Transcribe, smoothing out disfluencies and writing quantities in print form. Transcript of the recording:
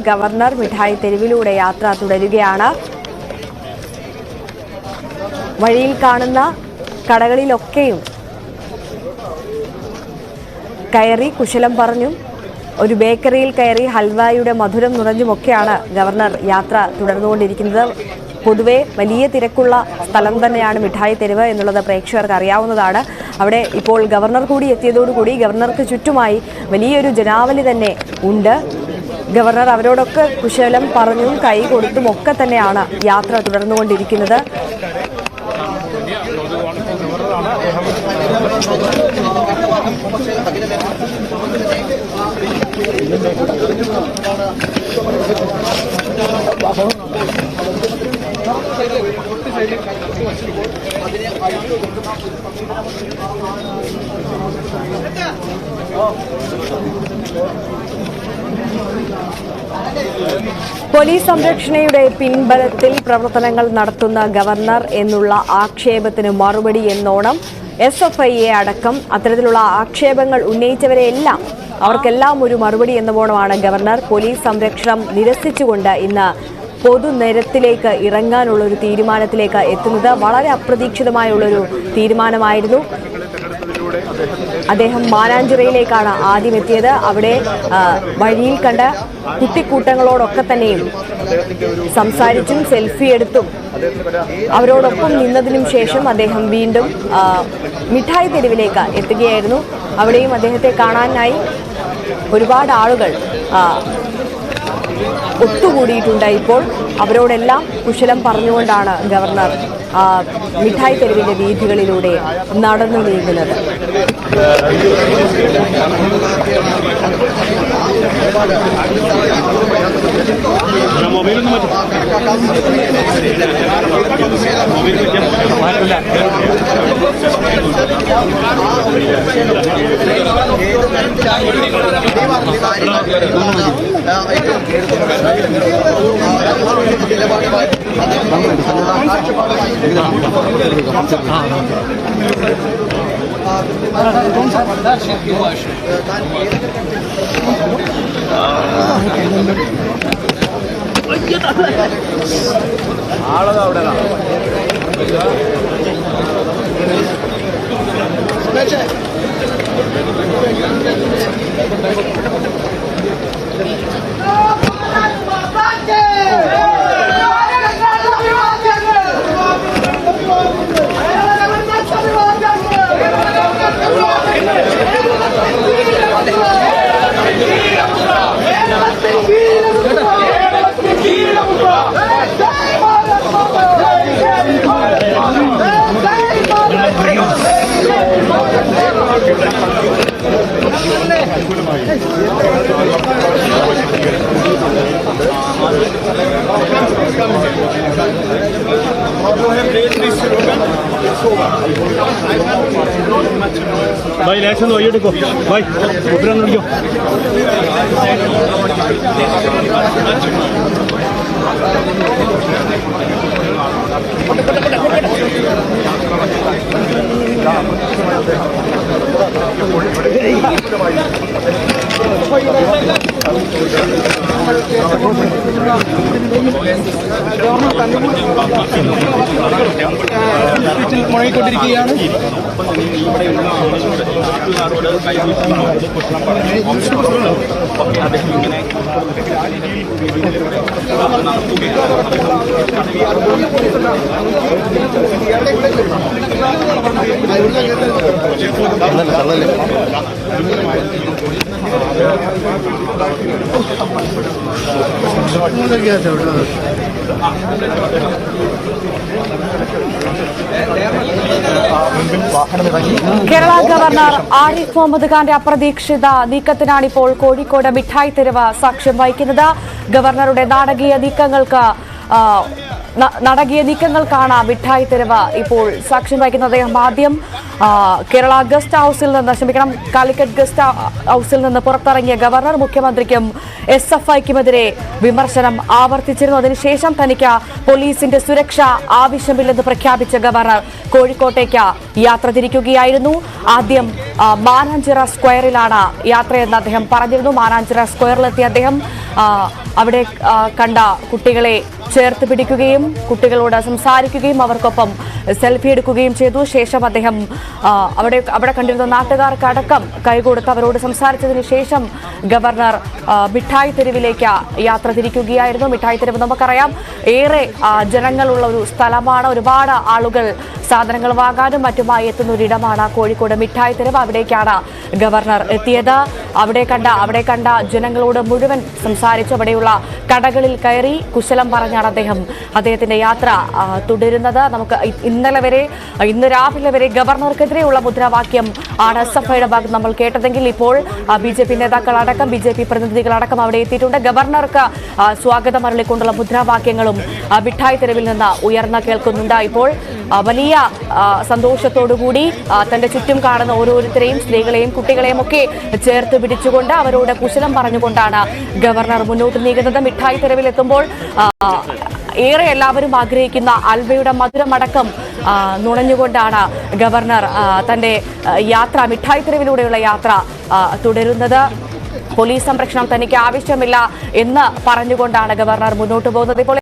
Governor മിഠായി തെരുവിലൂടെ യാത്ര തുടരുകയാണ്. വഴിയിൽ കാണുന്ന കടകളിലൊക്കെയും കയറി കുശലം പറഞ്ഞും ഒരു ബേക്കറിയിൽ കയറി ഹൽവായുടെ മധുരം നിറഞ്ഞുമൊക്കെയാണ് ഗവർണർ യാത്ര തുടർന്നുകൊണ്ടിരിക്കുന്നത്. പൊതുവെ വലിയ തിരക്കുള്ള സ്ഥലം തന്നെയാണ് മിഠായി തെരുവ് എന്നുള്ളത് പ്രേക്ഷകർക്ക് അറിയാവുന്നതാണ്. അവിടെ ഇപ്പോൾ ഗവർണർ കൂടി എത്തിയതോടുകൂടി ഗവർണർക്ക് ചുറ്റുമായി വലിയൊരു ജനാവലി തന്നെ ഉണ്ട്. ഗവർണർ അവരോടൊക്കെ കുശലം പറഞ്ഞും കൈ കൊടുത്തും ഒക്കെ തന്നെയാണ് യാത്ര തുടർന്നുകൊണ്ടിരിക്കുന്നത്. പോലീസ് സംരക്ഷണയുടെ പിൻബലത്തിൽ പ്രവർത്തനങ്ങൾ നടത്തുന്ന ഗവർണർ എന്നുള്ള ആക്ഷേപത്തിന് മറുപടി എന്നോണം SFIയെ അടക്കം അത്തരത്തിലുള്ള ആക്ഷേപങ്ങൾ ഉന്നയിച്ചവരെയെല്ലാം അവർക്കെല്ലാം ഒരു മറുപടി എന്നോണമാണ് ഗവർണർ പോലീസ് സംരക്ഷണം നിരസിച്ചുകൊണ്ട് ഇന്ന് പൊതുനിരത്തിലേക്ക് ഇറങ്ങാനുള്ള ഒരു തീരുമാനത്തിലേക്ക് എത്തുന്നത്. വളരെ അപ്രതീക്ഷിതമായുള്ളൊരു തീരുമാനമായിരുന്നു. അദ്ദേഹം മാനാഞ്ചിറയിലേക്കാണ് ആദ്യം എത്തിയത്. അവിടെ വഴിയിൽ കണ്ട കുട്ടിക്കൂട്ടങ്ങളോടൊക്കെ തന്നെയും സംസാരിച്ചും സെൽഫി എടുത്തും അവരോടൊപ്പം നിന്നതിനും ശേഷം അദ്ദേഹം വീണ്ടും മിഠായി തെരുവിലേക്ക് എത്തുകയായിരുന്നു. അവിടെയും അദ്ദേഹത്തെ കാണാനായി ഒരുപാട് ആളുകൾ ഒത്തുകൂടിയിട്ടുണ്ട്. ഇപ്പോൾ അവരോടെല്ലാം കുശലം പറഞ്ഞുകൊണ്ടാണ് ഗവർണർ മിഠായി തെരുവിന്റെ വീഥികളിലൂടെ നടന്നു നീങ്ങുന്നത്. भाई लाइसेंस वही देखो भाई ऊपर नड़ियो മുഴങ്ങിക്കൊണ്ടിരിക്കുകയാണ്. കേരള ഗവർണർ ആരിഫ് മുഹമ്മദ് ഖാന്റെ അപ്രതീക്ഷിത നീക്കത്തിനാണിപ്പോൾ കോഴിക്കോട് മിഠായി തെരുവ് സാക്ഷ്യം വഹിക്കുന്നത്. ഗവർണറുടെ നാടകീയ നീക്കങ്ങൾക്കാണ് മിഠായി തെരുവ് ഇപ്പോൾ സാക്ഷ്യം വഹിക്കുന്നത്. അദ്ദേഹം ആദ്യം കേരള ഗസ്റ്റ് ഹൌസിൽ നിന്ന് കാലിക്കറ്റ് ഗസ്റ്റ് ഹൌസിൽ നിന്ന് പുറത്തിറങ്ങിയ ഗവർണർ മുഖ്യമന്ത്രിക്കും SFIക്കുമെതിരെ വിമർശനം ആവർത്തിച്ചിരുന്നു. അതിനുശേഷം തനിക്ക് പോലീസിന്റെ സുരക്ഷ ആവശ്യമില്ലെന്ന് പ്രഖ്യാപിച്ച ഗവർണർ കോഴിക്കോട്ടേക്ക് യാത്ര തിരിക്കുകയായിരുന്നു. ആദ്യം മാനാഞ്ചിറ സ്ക്വയറിലാണ് യാത്രയെന്ന് അദ്ദേഹം പറഞ്ഞിരുന്നു. മാനാഞ്ചിറ സ്ക്വയറിലെത്തിയ അദ്ദേഹം അവിടെ കണ്ട കുട്ടികളെ ചേർത്ത് പിടിക്കുകയും കുട്ടികളോട് സംസാരിക്കുകയും അവർക്കൊപ്പം സെൽഫി എടുക്കുകയും ചെയ്തു. ശേഷം അദ്ദേഹം അവിടെ കണ്ടിരുന്ന നാട്ടുകാർക്കടക്കം കൈകൊടുത്ത് അവരോട് സംസാരിച്ചതിന് ശേഷം ഗവർണർ മിഠായി തെരുവിലേക്ക് യാത്ര തിരിക്കുകയായിരുന്നു. മിഠായി തെരുവ് നമുക്കറിയാം ഏറെ ജനങ്ങളുള്ള ഒരു സ്ഥലമാണ്. ഒരുപാട് ആളുകൾ സാധനങ്ങൾ വാങ്ങാനും മറ്റുമായി എത്തുന്ന ഒരിടമാണ് കോഴിക്കോട് മിഠായി തെരുവ്. അവിടേക്കാണ് ഗവർണർ എത്തിയത്. അവിടെ കണ്ട ജനങ്ങളോട് മുഴുവൻ സംസാരിച്ച് അവിടെയുള്ള കടകളിൽ കയറി കുശലം പറഞ്ഞാണ് അദ്ദേഹത്തിന്റെ യാത്ര തുടരുന്നത്. നമുക്ക് ഇന്ന് രാവിലെ വരെ ഗവർണർക്കെതിരെയുള്ള മുദ്രാവാക്യം ആണ് എസ്എഫ്ഐയുടെ ഭാഗത്ത് നമ്മൾ കേട്ടതെങ്കിൽ ഇപ്പോൾ BJP നേതാക്കളടക്കം BJP പ്രതിനിധികളടക്കം അവിടെ എത്തിയിട്ടുണ്ട്. ഗവർണർക്ക് സ്വാഗതം അറിയിക്കൊണ്ടുള്ള മുദ്രാവാക്യങ്ങളും മിഠായി തെരുവിൽ നിന്ന് ഉയർന്നു കേൾക്കുന്നുണ്ട്. ഇപ്പോൾ വലിയ സന്തോഷത്തോടുകൂടി തന്റെ ചുറ്റും കാണുന്ന ഓരോരുത്തരെയും സ്ത്രീകളെയും കുട്ടികളെയും ഒക്കെ ചേർത്ത് പിടിച്ചുകൊണ്ട് അവരോട് കുശലം പറഞ്ഞുകൊണ്ടാണ് ഗവർണർ മുന്നോട്ട് നീങ്ങുന്നത്. മിഠായി തെരുവിൽ എത്തുമ്പോൾ ഏറെ എല്ലാവരും ആഗ്രഹിക്കുന്ന അൽവയുടെ മധുരമടക്കം നുണഞ്ഞുകൊണ്ടാണ് ഗവർണർ തന്റെ യാത്ര മിഠായി തെരുവിലൂടെയുള്ള യാത്ര തുടരുന്നത്. പോലീസ് സംരക്ഷണം തനിക്ക് ആവശ്യമില്ല എന്ന് പറഞ്ഞുകൊണ്ടാണ് ഗവർണർ മുന്നോട്ട് പോകുന്നത്. ഇപ്പോൾ